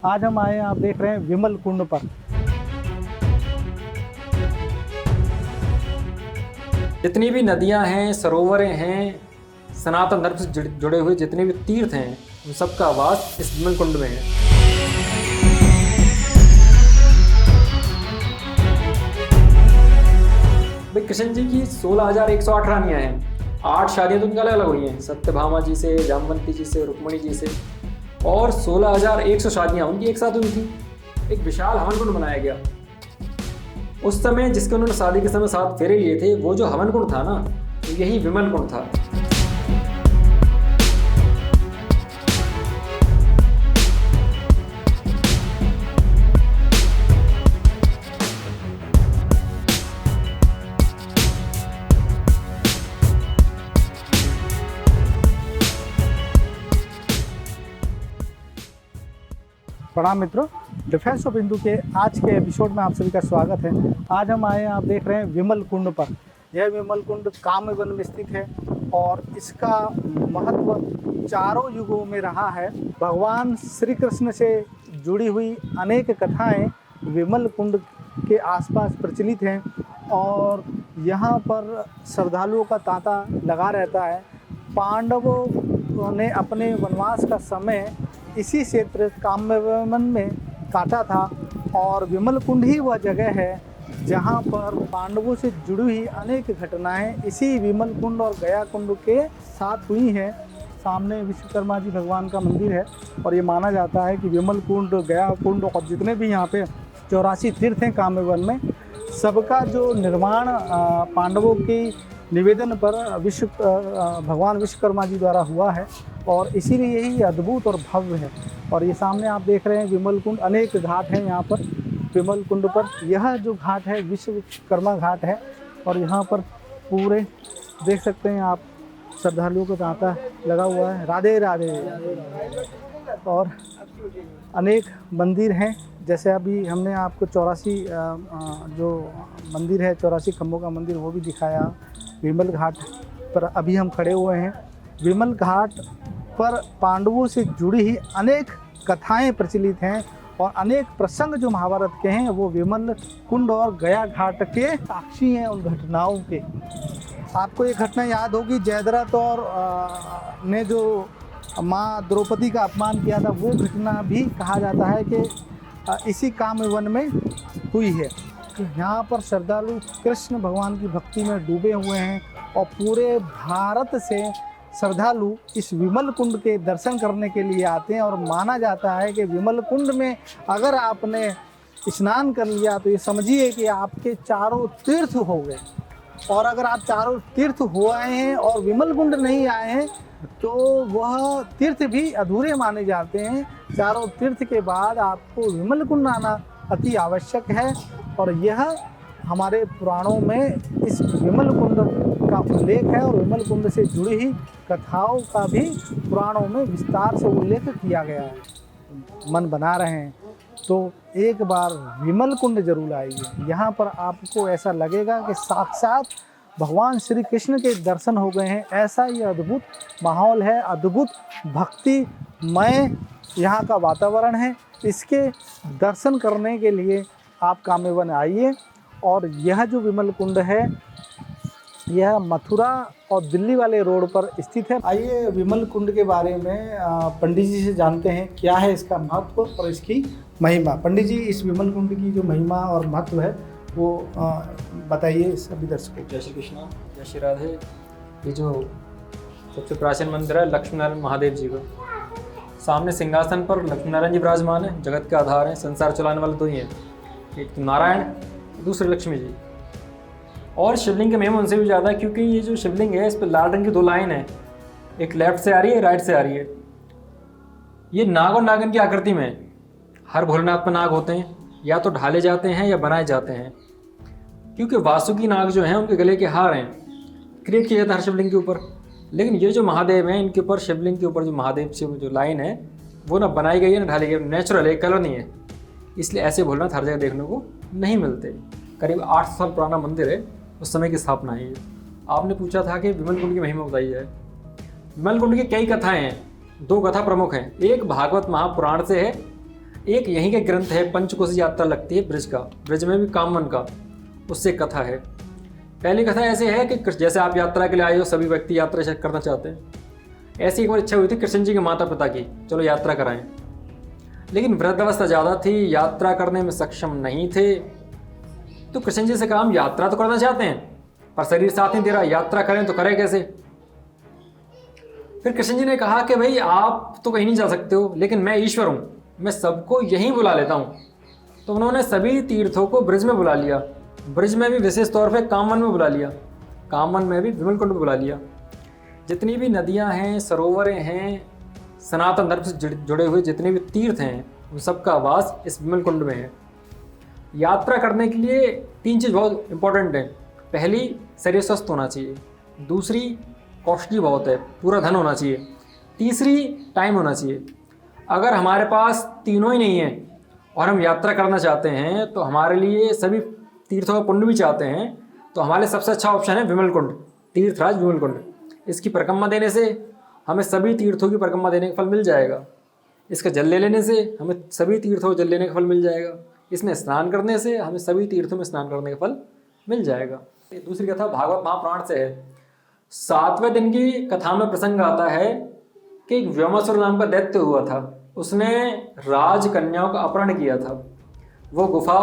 आज हम आए हैं, आप देख रहे हैं विमल कुंड पर। जितनी भी नदियां हैं, सरोवरें हैं, सनातन धर्म से जुड़े हुए जितने भी तीर्थ हैं, उन सबका आवास इस विमल कुंड में है। भाई कृष्ण जी की 16,108 रानियां हैं। 8 शादियां तो उनकी अलग अलग हुई हैं, सत्यभामा जी से, जामवंती जी से, रुक्मणी जी से, और 16,100 शादियां उनकी एक साथ हुई थी। एक विशाल हवन कुंड बनाया गया। उस समय जिसके उन्होंने शादी के समय 7 फेरे लिए थे, वो जो हवन कुंड था ना, तो यही विमल कुंड था। प्रणाम मित्रों, डिफेंस ऑफ हिंदू के आज के एपिसोड में आप सभी का स्वागत है। आज हम आए हैं, आप देख रहे हैं विमल कुंड पर। यह विमल कुंड काम्यवन में स्थित है और इसका महत्व चारों युगों में रहा है। भगवान श्री कृष्ण से जुड़ी हुई अनेक कथाएं विमल कुंड के आसपास प्रचलित हैं और यहाँ पर श्रद्धालुओं का तांता लगा रहता है। पांडवों ने अपने वनवास का समय इसी क्षेत्र काम्यवन में काटा था और विमल कुंड ही वह जगह है जहाँ पर पांडवों से जुड़ी हुई अनेक घटनाएं इसी विमल कुंड और गया कुंड के साथ हुई हैं। सामने विश्वकर्मा जी भगवान का मंदिर है और ये माना जाता है कि विमल कुंड, गया कुंड और जितने भी यहाँ पे 84 तीर्थ हैं काम्यवन में, सबका जो निर्माण पांडवों की निवेदन पर भगवान विश्वकर्मा जी द्वारा हुआ है और इसीलिए यही अद्भुत और भव्य है। और ये सामने आप देख रहे हैं विमल कुंड, अनेक घाट हैं यहाँ पर विमल कुंड पर। यह जो घाट है विश्वकर्मा घाट है और यहाँ पर पूरे देख सकते हैं आप, श्रद्धालुओं का तांता लगा हुआ है। राधे राधे। और अनेक मंदिर हैं, जैसे अभी हमने आपको 84 जो मंदिर है, 84 खम्भों का मंदिर, वो भी दिखाया। विमल घाट पर अभी हम खड़े हुए हैं। विमल घाट पर पांडवों से जुड़ी ही अनेक कथाएं प्रचलित हैं और अनेक प्रसंग जो महाभारत के हैं वो विमल कुंड और गया घाट के साक्षी हैं उन घटनाओं के। आपको ये घटना याद होगी, जयद्रथ और ने जो माँ द्रौपदी का अपमान किया था, वो घटना भी कहा जाता है कि इसी काम्यवन में हुई है। यहाँ पर श्रद्धालु कृष्ण भगवान की भक्ति में डूबे हुए हैं और पूरे भारत से श्रद्धालु इस विमल कुंड के दर्शन करने के लिए आते हैं। और माना जाता है कि विमल कुंड में अगर आपने स्नान कर लिया तो ये समझिए कि आपके चारों तीर्थ हो गए। और अगर आप चारों तीर्थ हो आए हैं और विमल कुंड नहीं आए हैं तो वह तीर्थ भी अधूरे माने जाते हैं। चारों तीर्थ के बाद आपको विमल कुंड आना अति आवश्यक है और यह हमारे पुराणों में इस विमल कुंड का उल्लेख है और विमल कुंड से जुड़ी ही कथाओं का भी पुराणों में विस्तार से उल्लेख किया गया है। मन बना रहे हैं तो एक बार विमल कुंड जरूर आइए। यहाँ पर आपको ऐसा लगेगा कि साक्षात भगवान श्री कृष्ण के दर्शन हो गए हैं। ऐसा ये अद्भुत माहौल है, अद्भुत भक्तिमय यहाँ का वातावरण है। इसके दर्शन करने के लिए आप काम्यवन आइए। और यह जो विमल कुंड है यह मथुरा और दिल्ली वाले रोड पर स्थित है। आइए विमल कुंड के बारे में पंडित जी से जानते हैं क्या है इसका महत्व और इसकी महिमा। पंडित जी, इस विमल कुंड की जो महिमा और महत्व है वो बताइए सभी दर्शकों। जय श्री कृष्ण, जय श्री राधे। ये जो सबसे प्राचीन मंदिर है लक्ष्मी नारायण महादेव जी का, सामने सिंहासन पर लक्ष्मी नारायण जी विराजमान है, जगत के आधार हैं, संसार चलाने वाले दो ही हैं, एक नारायण, दूसरे लक्ष्मी जी। और शिवलिंग की महिमा उनसे भी ज़्यादा है क्योंकि ये जो शिवलिंग है इस पर लाल रंग की 2 लाइन है, एक लेफ्ट से आ रही है, राइट से आ रही है। ये नाग और नागिन की आकृति में है। हर भोलेनाथ पर नाग होते हैं, या तो ढाले जाते हैं या बनाए जाते हैं, क्योंकि वासुकी नाग जो हैं उनके गले के हार हैं, क्रिएट किया जाता है हर शिवलिंग के ऊपर। लेकिन ये जो महादेव हैं इनके ऊपर, शिवलिंग के ऊपर जो महादेव से जो लाइन है वो ना बनाई गई है ना ढाली गई, नेचुरल है, कलर नहीं है। इसलिए ऐसे भोलेनाथ हर जगह देखने को नहीं मिलते। करीब 800 साल पुराना मंदिर है, उस समय की स्थापना है ये। आपने पूछा था कि विमल कुंड की महिमा बताई है। विमल कुंड की कई कथाएं हैं, 2 कथा प्रमुख हैं। एक भागवत महापुराण से है एक यहीं के ग्रंथ है पंचकोशी यात्रा लगती है ब्रज का, ब्रज में भी कामवन का, उससे कथा है। पहली कथा ऐसे है कि जैसे आप यात्रा के लिए आए हो, सभी व्यक्ति यात्रा करना चाहते हैं। ऐसी एक बार इच्छा हुई थी कृष्ण जी के माता पिता की, चलो यात्रा कराएं, लेकिन वृद्धावस्था ज़्यादा थी, यात्रा करने में सक्षम नहीं थे। तो कृष्ण जी से कहा हम यात्रा तो करना चाहते हैं पर शरीर साथ नहीं दे रहा, यात्रा करें तो करें कैसे। फिर कृष्ण जी ने कहा कि भाई आप तो कहीं नहीं जा सकते हो, लेकिन मैं ईश्वर हूँ, मैं सबको यहीं बुला लेता हूँ। तो उन्होंने सभी तीर्थों को ब्रज में बुला लिया, ब्रज में भी विशेष तौर पे कामवन में बुला लिया, कामवन में भी विमल कुंड में बुला लिया। जितनी भी नदियाँ हैं, सरोवरें हैं, सनातन धर्म से जुड़े हुए जितने भी तीर्थ हैं, उन सबका वास इस विमल कुंड में है। यात्रा करने के लिए 3 चीज़ बहुत इंपॉर्टेंट है। पहली, शरीर स्वस्थ होना चाहिए। दूसरी, कॉस्टली बहुत है, पूरा धन होना चाहिए। तीसरी, टाइम होना चाहिए। अगर हमारे पास तीनों ही नहीं है और हम यात्रा करना चाहते हैं, तो हमारे लिए सभी तीर्थों का पुण्य भी चाहते हैं, तो हमारे लिए सबसे अच्छा ऑप्शन है विमल कुंड, तीर्थराज विमल कुंड। इसकी परिक्रमा देने से हमें सभी तीर्थों की परिक्रमा देने का फल मिल जाएगा। इसका जल ले लेने से हमें सभी तीर्थों का जल लेने का फल मिल जाएगा। इसमें स्नान करने से हमें सभी तीर्थों में स्नान करने का फल मिल जाएगा। दूसरी कथा भागवत महापुराण से है। 7वें दिन की कथा में प्रसंग आता है कि एक व्योमासुर नाम का दैत्य हुआ था, उसने राजकन्याओं का अपहरण किया था। वो गुफा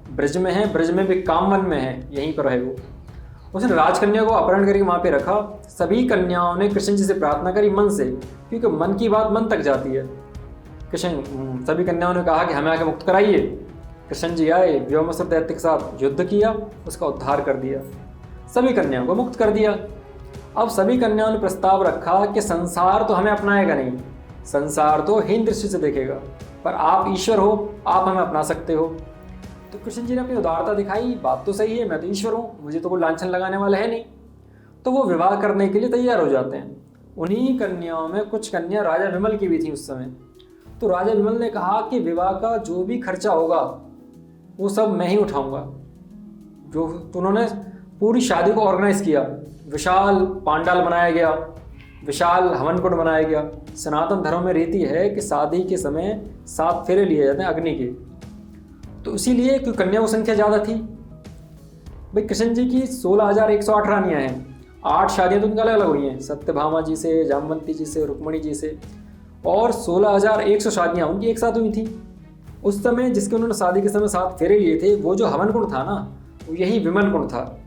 ब्रज में है, ब्रज में भी कामवन में है, यहीं पर है वो। उसने राजकन्या को अपहरण करके वहाँ पे रखा। सभी कन्याओं ने कृष्ण जी से प्रार्थना करी मन से, क्योंकि मन की बात मन तक जाती है। सभी कन्याओं ने कहा कि हमें आके मुक्त कराइए। कृष्ण जी आए, व्योमासुर दैत्य के साथ युद्ध किया, उसका उद्धार कर दिया, सभी कन्याओं को मुक्त कर दिया। अब सभी कन्याओं ने प्रस्ताव रखा कि संसार तो हमें अपनाएगा नहीं, संसार तो हीन दृष्टि से देखेगा, पर आप ईश्वर हो, आप हमें अपना सकते हो। तो कृष्ण जी ने अपनी उदारता दिखाई, बात तो सही है, मैं तो ईश्वर हूँ, मुझे तो कोई लांछन लगाने वाला है नहीं। तो वो विवाह करने के लिए तैयार हो जाते हैं। उन्हीं कन्याओं में कुछ कन्या राजा विमल की भी थी उस समय। तो राजा विमल ने कहा कि विवाह का जो भी खर्चा होगा वो सब मैं ही उठाऊंगा। तो उन्होंने पूरी शादी को ऑर्गेनाइज किया। विशाल पांडाल बनाया गया, विशाल हवन कुंड बनाया गया। सनातन धर्म में रीति है कि शादी के समय 7 फेरे लिए जाते हैं अग्नि के। तो इसीलिए क्योंकि कन्याओं की संख्या ज़्यादा थी। भाई कृष्ण जी की 16,108 रानियाँ हैं, 8 शादियाँ तो उनकी अलग अलग हुई हैं, सत्यभामा जी से, जामवंती जी से, रुक्मणी जी से, और 16,100 शादियाँ उनकी एक साथ हुई थी। उस समय जिसके उन्होंने शादी के समय 7 फेरे लिए थे, वो जो हवन कुंड था ना, वो यही विमल कुंड था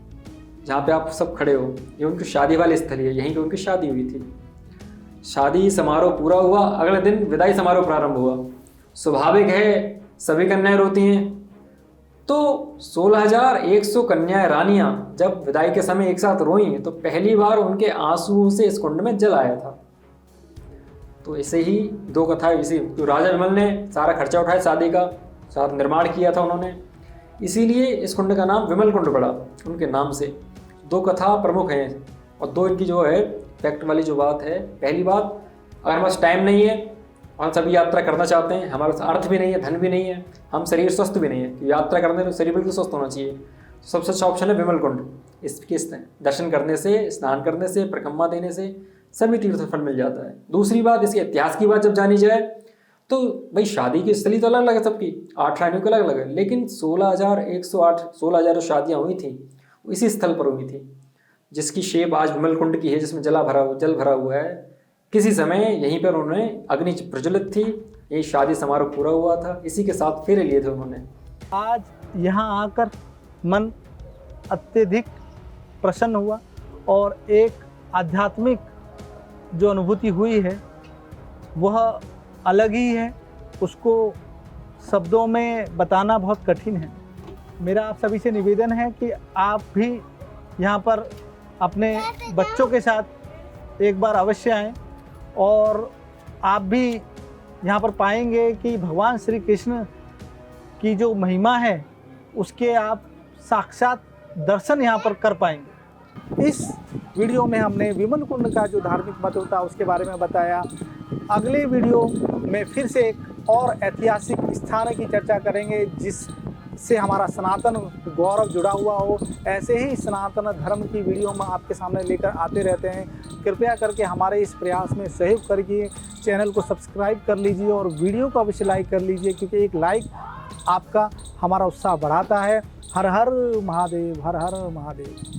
जहाँ पे आप सब खड़े हो। ये उनकी शादी वाली स्थल है, यहीं पे उनकी शादी हुई थी। शादी समारोह पूरा हुआ, अगले दिन विदाई समारोह प्रारंभ हुआ। स्वाभाविक है सभी कन्याएं रोती हैं। तो 16,100 कन्याएं रानियां जब विदाई के समय एक साथ रोई, तो पहली बार उनके आंसुओं से इस कुंड में जल आया था। तो ऐसे ही 2 कथा इसी, तो राजा विमल ने सारा खर्चा उठाया शादी का, साथ निर्माण किया था उन्होंने, इसीलिए इस कुंड का नाम विमल कुंड पड़ा उनके नाम से। 2 कथा प्रमुख हैं और 2 इनकी जो है फैक्ट वाली जो बात है। पहली बात, अगर हमारे पास टाइम नहीं है और हम सभी यात्रा करना चाहते हैं, हमारे पास अर्थ भी नहीं है, धन भी नहीं है, हम शरीर स्वस्थ भी नहीं है, तो यात्रा करने में शरीर बिल्कुल स्वस्थ होना चाहिए, तो सबसे अच्छा ऑप्शन है विमल कुंड। इसके दर्शन करने से, स्नान करने से, परिक्रमा देने से सभी तीर्थ फल मिल जाता है। दूसरी बात, इसके इतिहास की बात जब जानी जाए तो भाई शादी की स्थली तो अलग अलग है सबकी, 8 रानियों की अलग अलग है, लेकिन 16,108 16,000 शादियाँ हुई थी वो इसी स्थल पर हुई थी, जिसकी शेप आज विमल कुंड की है, जिसमें जल भरा हुआ है। किसी समय यहीं पर उन्होंने अग्नि प्रज्वलित थी, यही शादी समारोह पूरा हुआ था, इसी के साथ फेरे लिए थे उन्होंने। आज यहाँ आकर मन अत्यधिक प्रसन्न हुआ और एक आध्यात्मिक जो अनुभूति हुई है वह अलग ही है, उसको शब्दों में बताना बहुत कठिन है। मेरा आप सभी से निवेदन है कि आप भी यहाँ पर अपने बच्चों के साथ एक बार अवश्य आएं और आप भी यहाँ पर पाएंगे कि भगवान श्री कृष्ण की जो महिमा है उसके आप साक्षात दर्शन यहाँ पर कर पाएंगे। इस वीडियो में हमने विमल कुंड का जो धार्मिक महत्व था उसके बारे में बताया। अगले वीडियो में फिर से एक और ऐतिहासिक स्थान की चर्चा करेंगे जिस से हमारा सनातन गौरव जुड़ा हुआ हो। ऐसे ही सनातन धर्म की वीडियो हम आपके सामने लेकर आते रहते हैं। कृपया करके हमारे इस प्रयास में सहयोग करके चैनल को सब्सक्राइब कर लीजिए और वीडियो को अवश्य लाइक कर लीजिए, क्योंकि एक लाइक आपका हमारा उत्साह बढ़ाता है। हर हर महादेव, हर हर महादेव।